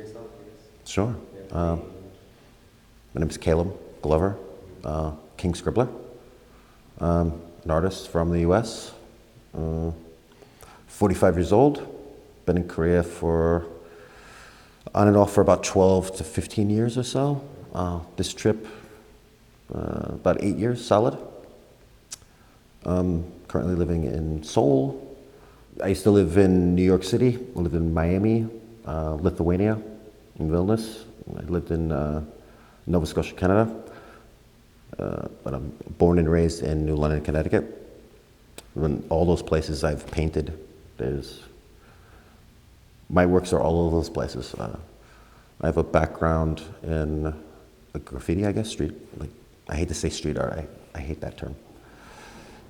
yourself, I guess. Sure. My name is Calem Glover, Kingscribbler, an artist from the US, 45 years old, been in Korea for on and off for about 12 to 15 years or so. This trip, about 8 years solid. Currently living in Seoul. I used to live in New York City. I lived in Miami, Lithuania, in Vilnius. I lived in Nova Scotia, Canada. But I'm born and raised in New London, Connecticut. In all those places I've painted. My works are all over those places. I have a background in graffiti, I guess, street. I hate to say street art. I hate that term.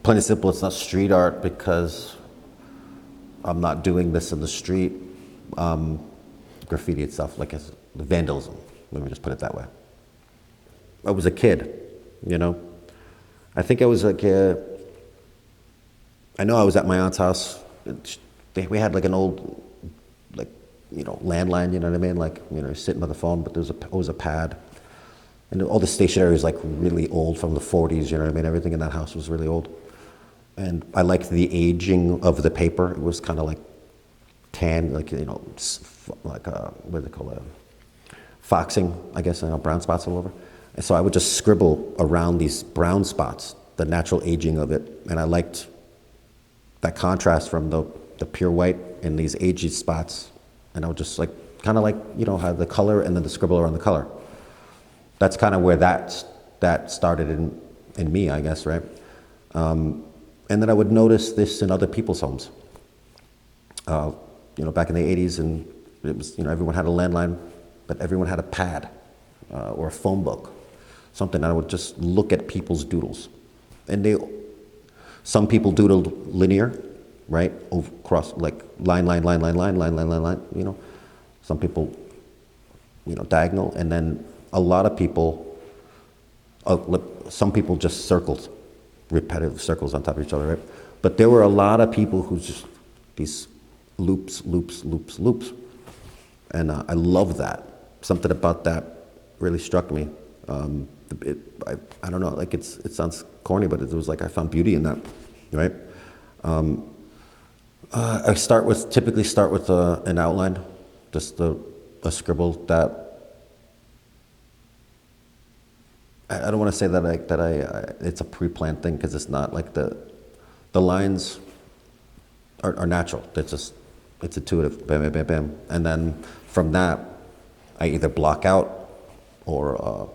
Plain and simple, it's not street art because I'm not doing this in the street. Graffiti itself, like it's vandalism. Let me just put it that way. I was a kid, you know. I think I was like, I know I was at my aunt's house. We had like an old, like, you know, landline, you know what I mean? Like, you know, you're sitting by the phone, but there's always a pad. And all the stationery was like really old from the 40s, you know what I mean? Everything in that house was really old. And I liked the aging of the paper. It was kind of like tan, like, you know, like, what do they call it? Foxing, I guess, you know, brown spots all over. And so I would just scribble around these brown spots, the natural aging of it. And I liked that contrast from the pure white and these aged spots. And I would just like, kind of like, you know, have the color and then the scribble around the color. That's kind of where that started in me, I guess, right? And then I would notice this in other people's homes. You know, back in the 80s, and it was, you know, everyone had a landline, but everyone had a pad or a phone book, something. And I would just look at people's doodles. And some people doodled linear, right? Across, like line, you know. Some people, you know, diagonal. And then a lot of people, some people just circled, repetitive circles on top of each other, right? But there were a lot of people who just, these loops. And I love that. Something about that really struck me. I don't know, like it sounds corny, but it was like I found beauty in that, right? I typically start with an outline, just a scribble that, I don't want to say that it's a pre-planned thing, because it's not. Like the lines are natural. It's intuitive. Bam, bam, bam, bam. And then from that, I either block out or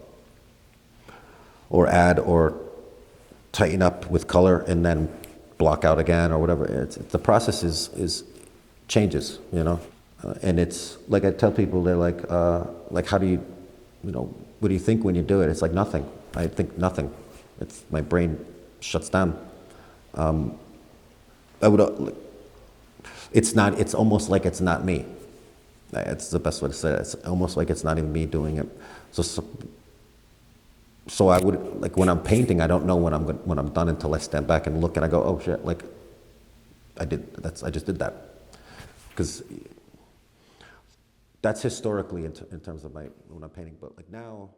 add or tighten up with color, and then block out again or whatever. The process is changes, you know. And it's like I tell people, they're like how do you know, what do you think when you do it? It's like nothing. I think nothing. My brain shuts down. It's almost like it's not me. It's the best way to say it. It's almost like it's not even me doing it. So I would, like when I'm painting, I don't know when I'm done until I stand back and look and I go, oh shit, like I just did that. Because that's historically in terms of when I'm painting, but like now,